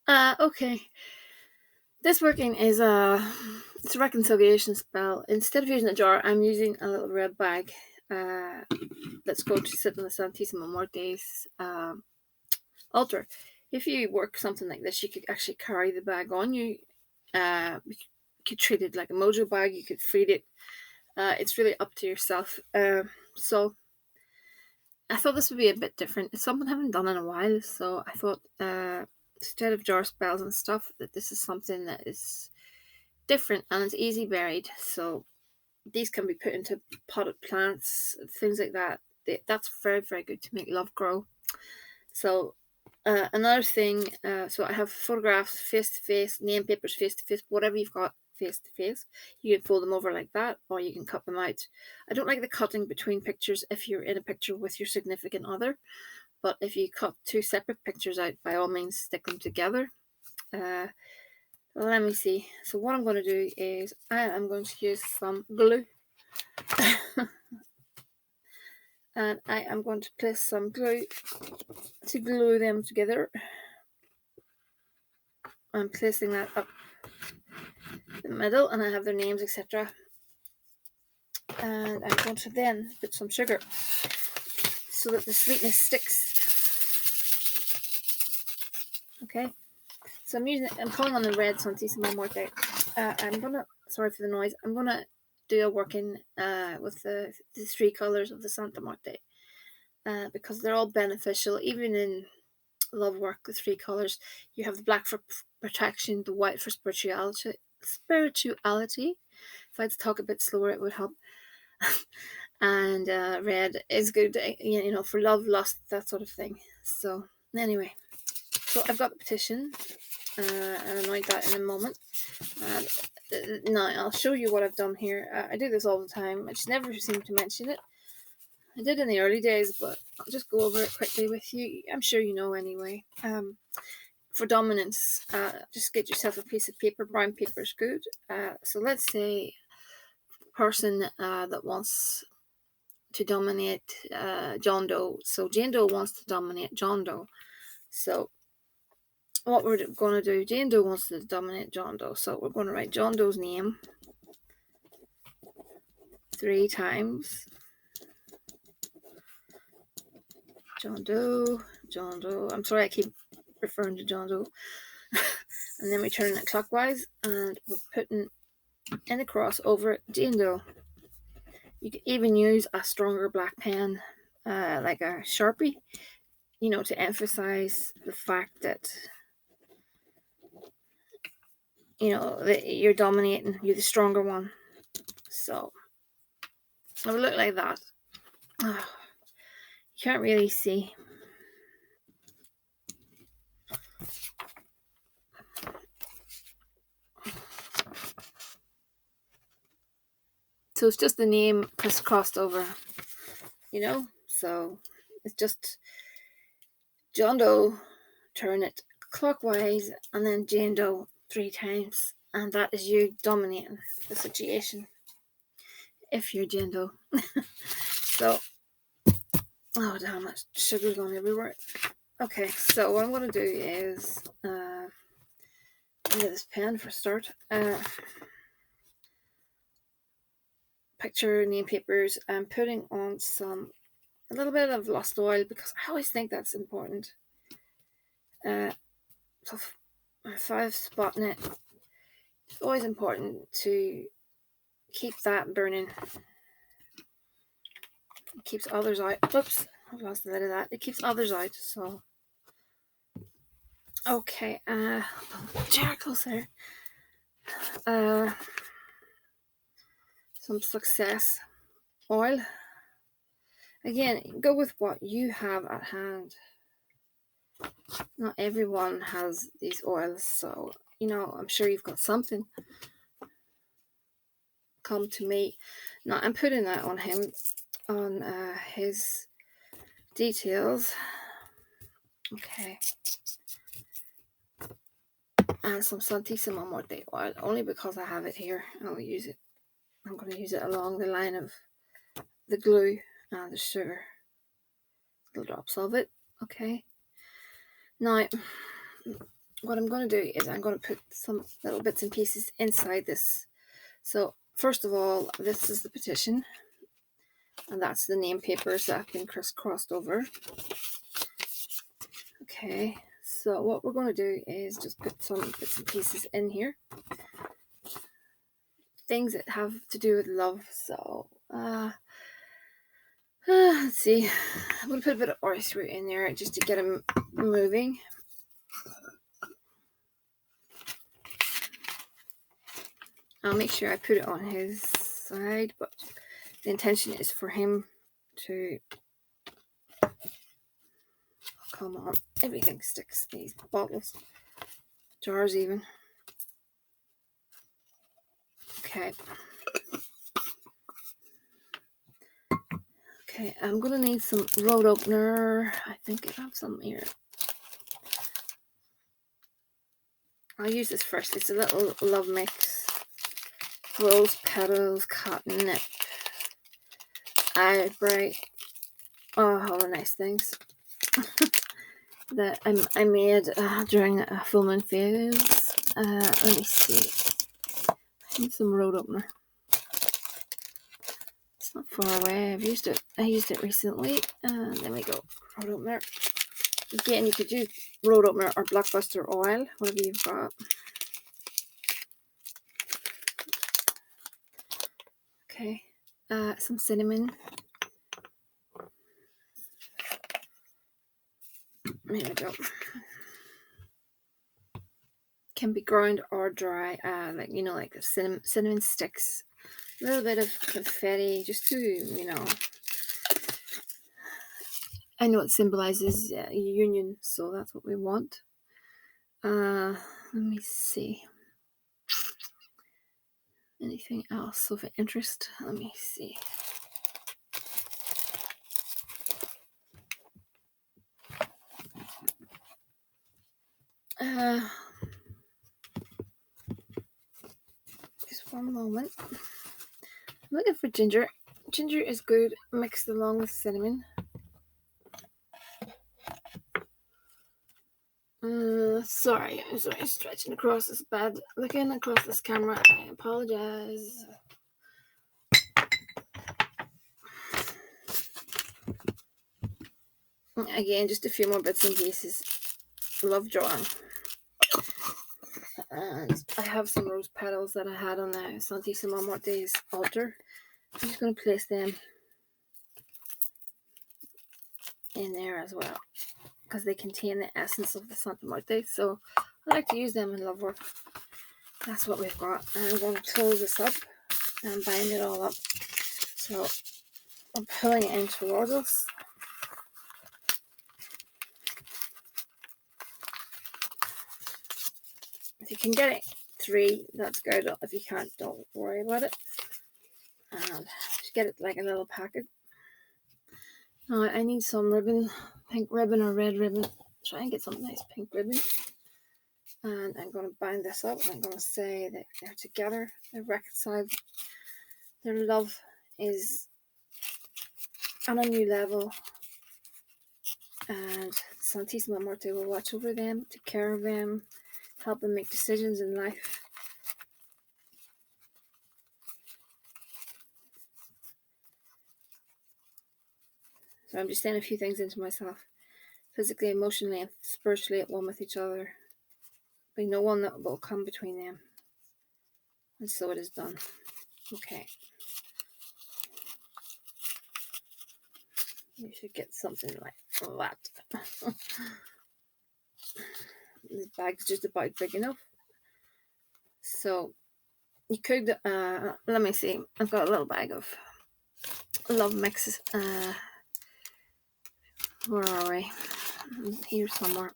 Okay. This working is it's a reconciliation spell. Instead of using a jar, I'm using a little red bag. Uh, that's going to sit on the Santissima Morte's altar. If you work something like this, you could actually carry the bag on you. You could treat it like a mojo bag. You could feed it. It's really up to yourself. So I thought this would be a bit different. It's something I haven't done in a while. So I thought instead of jar spells and stuff, that this is something that is different and it's easy buried. So these can be put into potted plants, things like that. That's very, very good to make love grow. So another thing, so I have photographs face to face, name papers face to face, whatever you've got face to face. You can fold them over like that, or you can cut them out. I don't like the cutting between pictures if you're in a picture with your significant other, but if you cut two separate pictures out, by all means, stick them together. Uh, let me see. So what I'm going to do is I am going to use some glue. And I am going to place some glue to glue them together. I'm placing that up the middle, and I have their names, etc. And I'm going to then put some sugar so that the sweetness sticks. Okay, so I'm pulling on the red Santissima Muerte. I'm gonna, sorry for the noise, I'm gonna do a working with the three colours of the Santa Muerte, because they're all beneficial, even in love work. The three colours, you have the black for protection, the white for spirituality. If I had to talk a bit slower, it would help. And red is good, for love, lust, that sort of thing. So anyway, so I've got the petition, and I'll anoint that in a moment. Now I'll show you what I've done here. I do this all the time. I just never seem to mention it. I did in the early days, but I'll just go over it quickly with you. I'm sure you know anyway. For dominance, just get yourself a piece of paper. Brown paper is good. So let's say a person that wants to dominate John Doe. So Jane Doe wants to dominate John Doe. So what we're going to do, Jane Doe wants to dominate John Doe. So we're going to write John Doe's name 3 times. John Doe, John Doe. I'm sorry I keep referring to John Doe. And then we turn it clockwise, and we're putting in a cross over Jane Doe. You could even use a stronger black pen, like a Sharpie, to emphasize the fact that, that you're dominating, you're the stronger one. So it would look like that. You can't really see. So it's just the name crossed over, so it's just John Doe, turn it clockwise, and then Jane Doe 3 times, and that is you dominating the situation if you're Jane Doe. So, oh damn, that sugar's gone everywhere. Okay, so what I'm going to do is get this pen for a start. Picture name papers. I'm putting on a little bit of lost oil, because I always think that's important. So 5 spot in it. It's always important to keep that burning. It keeps others out. Oops, I've lost a bit of that. It keeps others out. So okay, chair closer. Some success oil. Again, go with what you have at hand. Not everyone has these oils, so I'm sure you've got something. Come to me. Now I'm putting that on him, on his details. Okay. And some Santissima Muerte oil, only because I have it here. I'll use it. I'm going to use it along the line of the glue and the sugar. Little drops of it. Okay. Now, what I'm going to do is I'm going to put some little bits and pieces inside this. So first of all, this is the petition, and that's the name papers that have been crisscrossed over. Okay, so what we're going to do is just put some bits and pieces in here, things that have to do with love. So let's see, I'm going to put a bit of orris root in there just to get him moving. I'll make sure I put it on his side, but the intention is for him to, come on, everything sticks, these bottles, jars even. Okay. Okay, I'm going to need some road opener. I think I have some here. I'll use this first. It's a little love mix. Rose petals, cotton nip, eyebright. Oh, all the nice things that I made during a full moon phase. Let me see. I need some road opener. It's not far away. I used it recently. There we go. Road opener. Again, you could use road opener or blockbuster oil, whatever you've got. Okay. Some cinnamon. There we go. Can be ground or dry, like the cinnamon sticks. A little bit of confetti, just to I know it symbolizes union, so that's what we want. Let me see. Anything else of interest? Let me see. Just one moment. I'm looking for ginger. Ginger is good mixed along with cinnamon. Sorry, I'm stretching across this bed, looking across this camera. I apologize. Again, just a few more bits and pieces. Love drawing. And I have some rose petals that I had on the Santissima Muerte's altar. I'm just going to place them in there as well, because they contain the essence of the Santa Muerte. So I like to use them in love work. That's what we've got. And I'm going to close this up and bind it all up. So I'm pulling it in towards us. If you can get it 3, that's good. If you can't, don't worry about it. And just get it like a little packet. Now I need some ribbon, pink ribbon or red ribbon. Try and get some nice pink ribbon. And I'm going to bind this up. I'm going to say that they're together, they're reconciled, their love is on a new level, and Santissima Muerte will watch over them, take care of them, help them make decisions in life. So I'm just saying a few things into myself. Physically, emotionally, and spiritually at one with each other. Be no one that will come between them. And so it is done. Okay. You should get something like that. This bag's just about big enough. So you could, let me see. I've got a little bag of love mixes. Where are we? Here somewhere.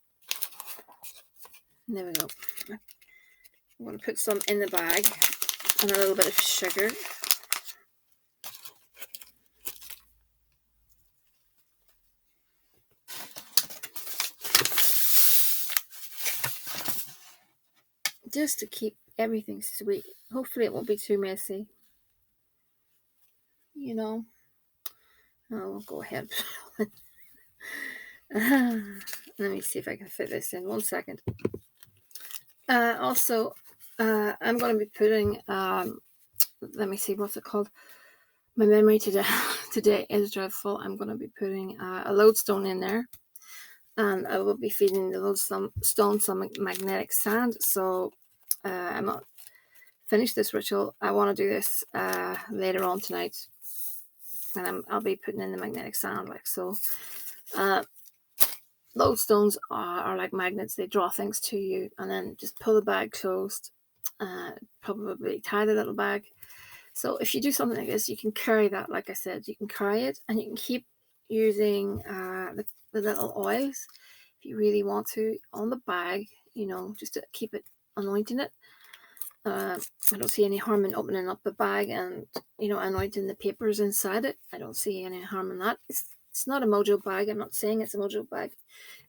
There we go. I'm going to put some in the bag and a little bit of sugar. Just to keep everything sweet. Hopefully it won't be too messy. I'll go ahead. Let me see if I can fit this in. 1 second. Also, I'm going to be putting, let me see, what's it called? My memory today is dreadful. I'm going to be putting a lodestone in there, and I will be feeding the lodestone some magnetic sand. So I'm not finished this ritual. I want to do this later on tonight, and I'll be putting in the magnetic sand like so. Lodestones are like magnets. They draw things to you, and then just pull the bag closed. Probably tie the little bag. So if you do something like this, you can carry that. Like I said, you can carry it, and you can keep using the little oils if you really want to on the bag. Just to keep it anointing it. I don't see any harm in opening up the bag and anointing the papers inside it. I don't see any harm in that. It's not a mojo bag. I'm not saying it's a mojo bag.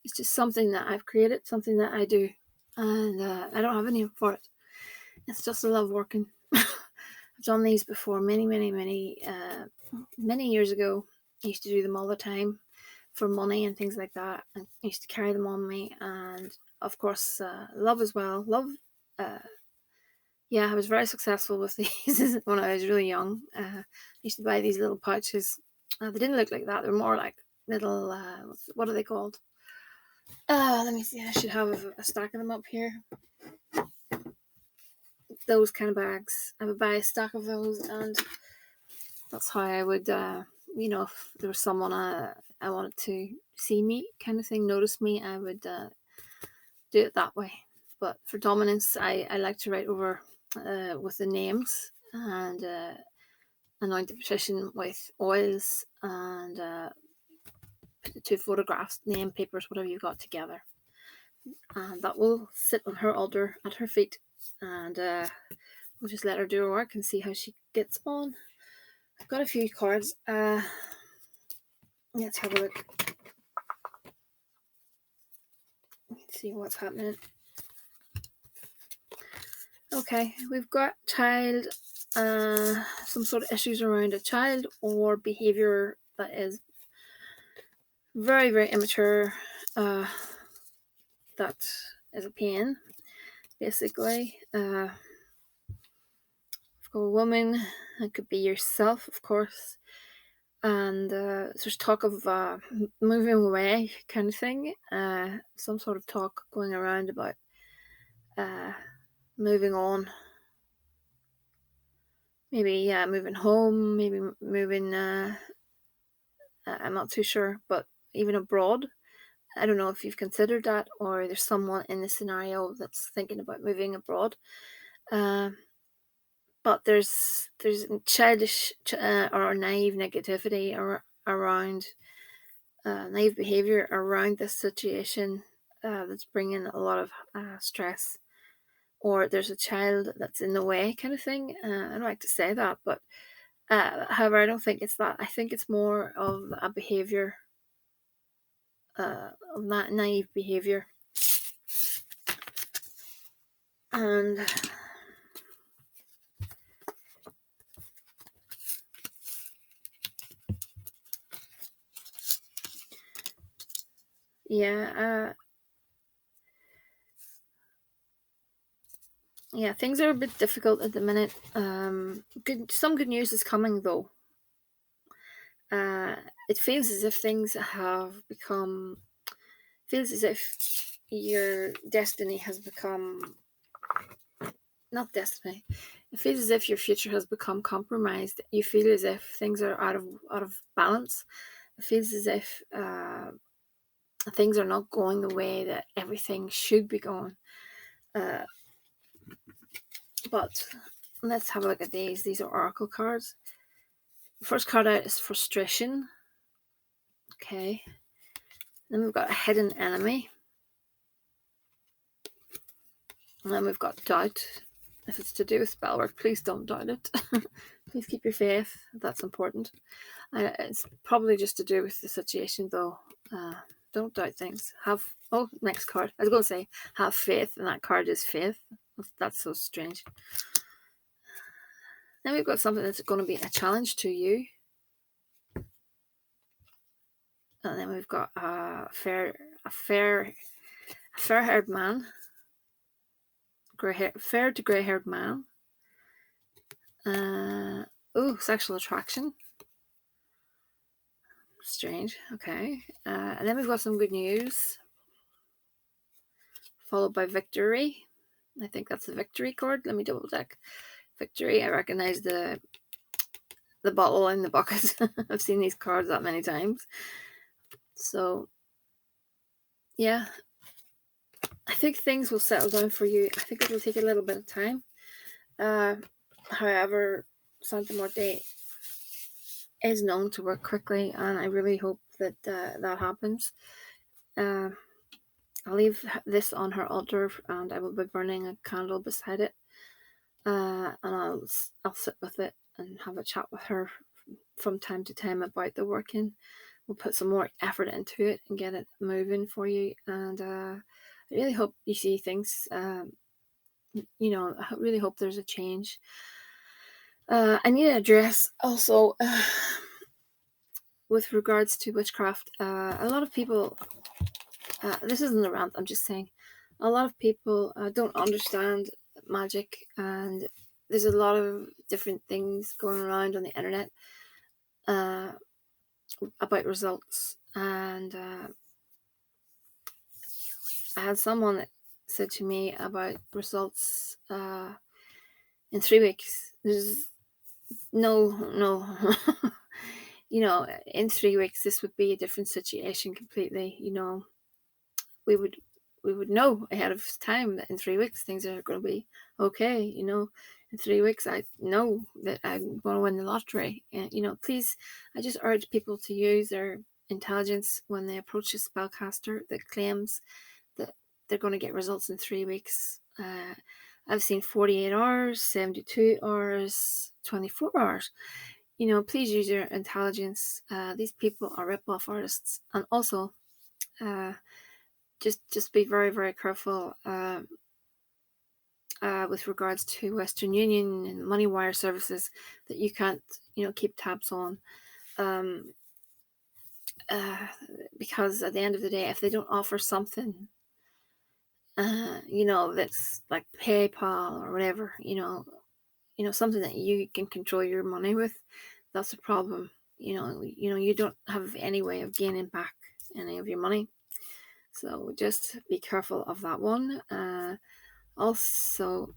It's just something that I've created, something that I do, and I don't have a name for it. It's just I love working. I've done these before many years ago. I used to do them all the time for money and things like that. And I used to carry them on me, and of course, love as well. Love. Yeah, I was very successful with these when I was really young. I used to buy these little pouches. They didn't look like that. They were more like little. What are they called? Let me see. I should have a stack of them up here. Those kind of bags. I would buy a stack of those, and that's how I would, if there was someone I wanted to see me, kind of thing, notice me, I would do it that way. But for dominance, I like to write over with the names and anoint the petition with oils and put the two photographs, name, papers, whatever you got together. And that will sit on her altar at her feet, and we'll just let her do her work and see how she gets on. I've got a few cards. Let's have a look. Let's see what's happening. Okay, we've got child, some sort of issues around a child or behaviour that is very, very immature. That is a pain, basically. I've got a woman. It could be yourself, of course. And there's talk of moving away kind of thing. Some sort of talk going around about moving on. Maybe moving home, maybe moving, I'm not too sure, but even abroad. I don't know if you've considered that, or there's someone in the scenario that's thinking about moving abroad. But there's childish or naive negativity around naive behavior around this situation that's bringing a lot of stress, or there's a child that's in the way kind of thing. I don't like to say that, but however, I don't think it's that. I think it's more of a behavior, of naive behavior. And yeah, things are a bit difficult at the minute. Some good news is coming though. It feels as if things have become. Feels as if your destiny has become. Not destiny. It feels as if your future has become compromised. You feel as if things are out of balance. It feels as if things are not going the way that everything should be going. But let's have a look at these. These are oracle cards. The first card out is frustration. Okay. Then we've got a hidden enemy. And then we've got doubt. If it's to do with spell work, please don't doubt it. Please keep your faith. That's important. It's probably just to do with the situation, though. Don't doubt things. Next card. I was going to say have faith, and that card is faith. That's so strange. Then we've got something that's going to be a challenge to you. And then we've got a fair-haired man. fair to grey-haired man. Sexual attraction. Strange. Okay. And then we've got some good news, followed by victory. I think that's the victory card. Let me double check. Victory. I recognize the bottle in the bucket. I've seen these cards that many times. So, yeah. I think things will settle down for you. I think it will take a little bit of time. However, Santa Muerte is known to work quickly, and I really hope that that happens. I'll leave this on her altar, and I will be burning a candle beside it. And I'll sit with it and have a chat with her from time to time about the working. We'll put some more effort into it and get it moving for you. And I really hope you see things. I really hope there's a change. I need to address also with regards to witchcraft. A lot of people. This isn't a rant. I'm just saying, a lot of people don't understand magic, and there's a lot of different things going around on the internet about results. And I had someone that said to me about results in 3 weeks. There's no in 3 weeks this would be a different situation completely. We would know ahead of time that in 3 weeks things are going to be okay. In 3 weeks I know that I'm going to win the lottery. And please, I just urge people to use their intelligence when they approach a spellcaster that claims that they're going to get results in 3 weeks. I've seen 48 hours, 72 hours, 24 hours. Please use your intelligence. These people are rip-off artists. And also, just be very, very careful with regards to Western Union and money wire services that you can't, keep tabs on. Because at the end of the day, if they don't offer something, that's like PayPal or whatever, something that you can control your money with, that's a problem. You don't have any way of gaining back any of your money. So just be careful of that one. Also,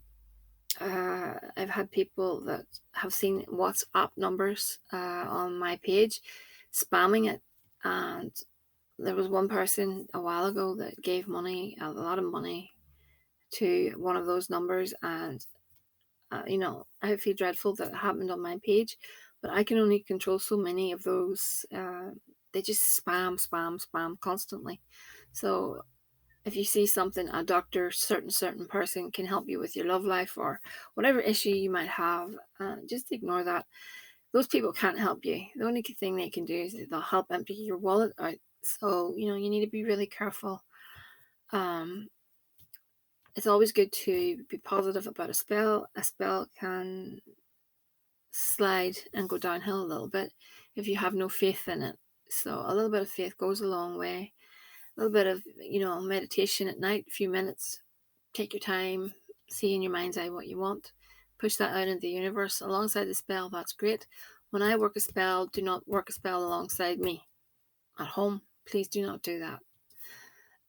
I've had people that have seen WhatsApp numbers on my page spamming it, and there was one person a while ago that gave money, a lot of money, to one of those numbers. And I feel dreadful that it happened on my page, but I can only control so many of those. They just spam constantly. So if you see something, a doctor, certain person can help you with your love life or whatever issue you might have, just ignore that. Those people can't help you. The only thing they can do is they'll help empty your wallet out. So you need to be really careful. It's always good to be positive about a spell. A spell can slide and go downhill a little bit if you have no faith in it. So a little bit of faith goes a long way. A little bit of meditation at night, a few minutes. Take your time, see in your mind's eye what you want, push that out into the universe alongside the spell. That's great. When I work a spell, do not work a spell alongside me at home. Please do not do that.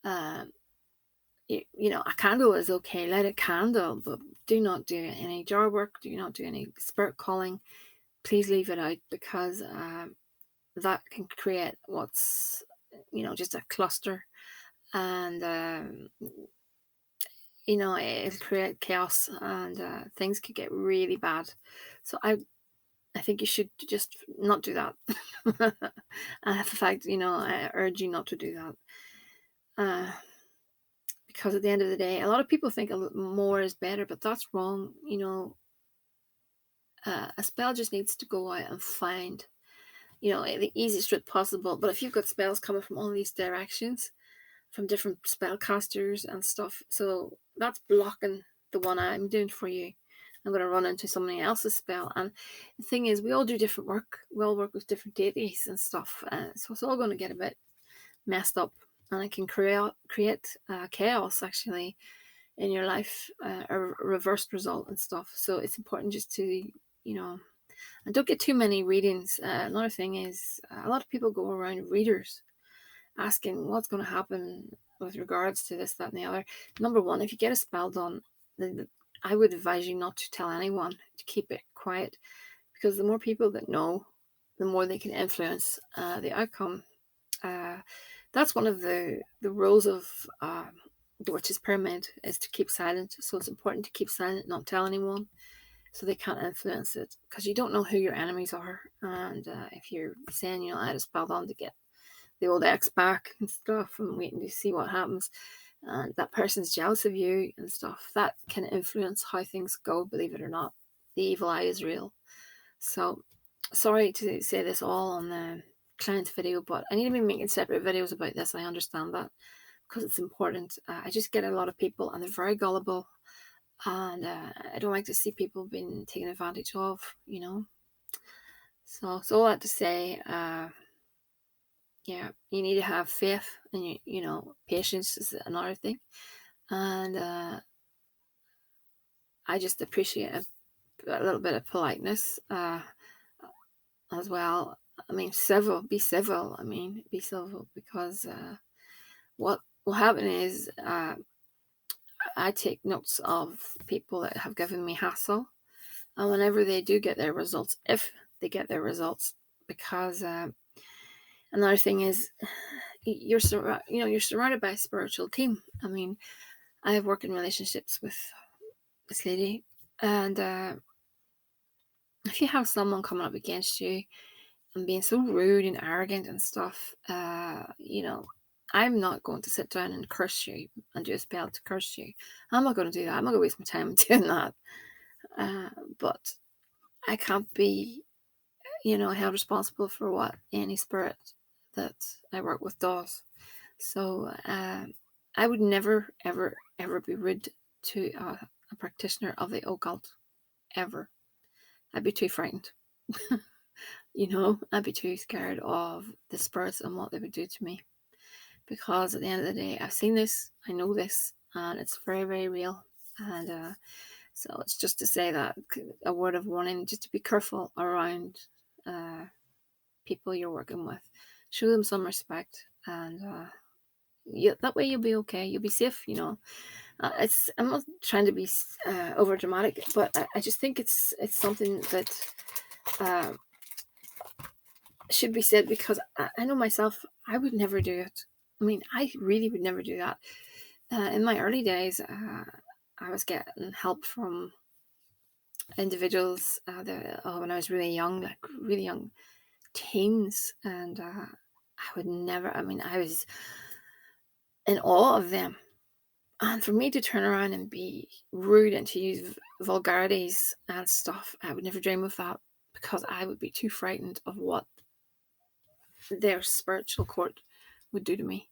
A candle is okay, light a candle, but do not do any jar work, do not do any spirit calling. Please leave it out, because that can create what's just a cluster, and it'll create chaos, and things could get really bad. So I think you should just not do that. In fact, I urge you not to do that. Because at the end of the day, a lot of people think more is better, but that's wrong. A spell just needs to go out and find, the easiest route possible. But if you've got spells coming from all these directions, from different spellcasters and stuff, so that's blocking the one I'm doing for you. I'm going to run into somebody else's spell. And the thing is, we all do different work. We all work with different deities and stuff. So it's all going to get a bit messed up. And it can create chaos, actually, in your life, a reversed result and stuff. So it's important just to, and don't get too many readings. Another thing is, a lot of people go around readers asking what's going to happen with regards to this, that, and the other. Number one, if you get a spell done, then I would advise you not to tell anyone, to keep it quiet, because the more people that know, the more they can influence the outcome. That's one of the rules of the witch's pyramid, is to keep silent. So it's important to keep silent, not tell anyone, so they can't influence it, because you don't know who your enemies are. And if you're saying, I had a spell on to get the old ex back and stuff, and waiting to see what happens, and that person's jealous of you and stuff, that can influence how things go, believe it or not. The evil eye is real. So sorry to say this all on the client's video, but I need to be making separate videos about this. I understand that, because it's important. I just get a lot of people, and they're very gullible, and I don't like to see people being taken advantage of, So all that to say, yeah, you need to have faith, and patience is another thing. And I just appreciate a little bit of politeness as well. I mean, be civil. Be civil, because what will happen is, I take notes of people that have given me hassle, and whenever they do get their results, if they get their results, because another thing is, you're surrounded by a spiritual team. I have worked in relationships with this lady, and if you have someone coming up against you and being so rude and arrogant and stuff, I'm not going to sit down and curse you and do a spell to curse you. I'm not going to do that. I'm not going to waste my time doing that. But I can't be, held responsible for what any spirit that I work with does. So I would never, ever, ever be rude to a practitioner of the occult, ever. I'd be too frightened. I'd be too scared of the spirits and what they would do to me. Because at the end of the day, I've seen this, I know this, and it's very, very real. And so it's just to say that, a word of warning, just to be careful around people you're working with. Show them some respect, and that way you'll be okay. You'll be safe. I'm not trying to be over dramatic, but I just think it's something that should be said, because I know myself, I would never do it. I really would never do that. In my early days, I was getting help from individuals when I was really young, like really young teens, and I would never. I was in awe of them, and for me to turn around and be rude and to use vulgarities and stuff, I would never dream of that, because I would be too frightened of what their spiritual court would do to me.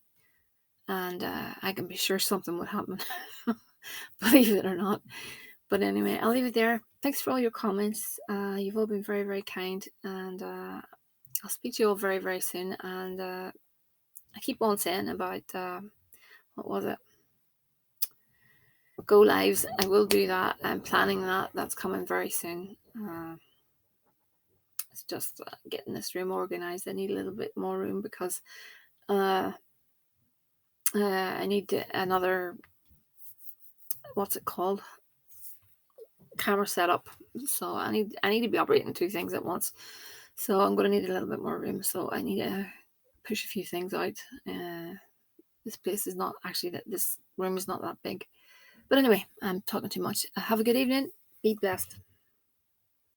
And I can be sure something would happen, believe it or not. But anyway, I'll leave it there. Thanks for all your comments. You've all been very, very kind, and I'll speak to you all very, very soon. And I keep on saying about what was it? Go lives. I will do that. I'm planning that. That's coming very soon. It's just getting this room organized. I need a little bit more room, because I need another, what's it called, camera setup. So I need to be operating two things at once. So I'm going to need a little bit more room. So I need to push a few things out. This place is not actually that. This room is not that big. But anyway, I'm talking too much. Have a good evening. Be blessed.